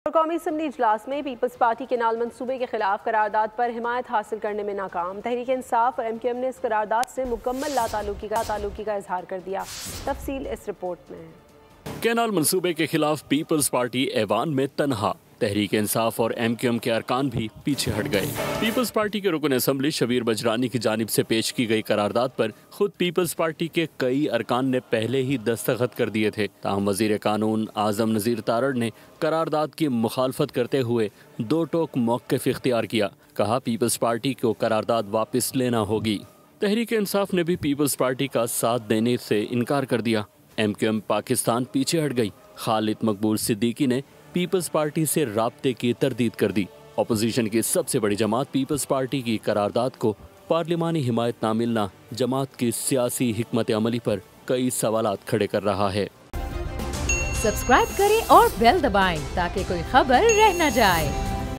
कौमी असम्बली इजलास में पीपल्स पार्टी के नाल मंसूबे के खिलाफ करारदाद पर हिमायत हासिल करने में नाकाम। तहरीक इंसाफ और MQM ने इस करारदाद से मुकम्मल लाताल्लुकी का इजहार कर दिया। तफसील इस रिपोर्ट में। कैनाल मंसूबे के खिलाफ पीपल्स पार्टी ऐवान में तनहा, तहरीक इंसाफ और MQM के अरकान भी पीछे हट गए। पीपल्स पार्टी के रुकन असम्बली शबीर बजरानी की जानिब से पेश की गई करारदाद पर खुद पीपल्स पार्टी के कई अरकान ने पहले ही दस्तखत कर दिए थे। ताहम वजीर कानून आजम नज़ीर तारड़ ने करारदाद की मुखालफत करते हुए दो टोक मौक़िफ़ इख्तियार किया। कहा पीपल्स पार्टी को करारदाद वापस लेना होगी। तहरीक इंसाफ ने भी पीपल्स पार्टी का साथ देने से इनकार कर दिया। MQM पाकिस्तान पीछे हट गई। खालिद मकबूल सिद्दीकी ने पीपल्स पार्टी से राब्ते की तरदीद कर दी। अपोजिशन की सबसे बड़ी जमात पीपल्स पार्टी की करारदाद को पार्लिमानी हिमायत ना मिलना जमात की सियासी हिकमत अमली पर कई सवालात खड़े कर रहा है। सब्सक्राइब करें और बेल दबाएं ताकि कोई खबर रह न जाए।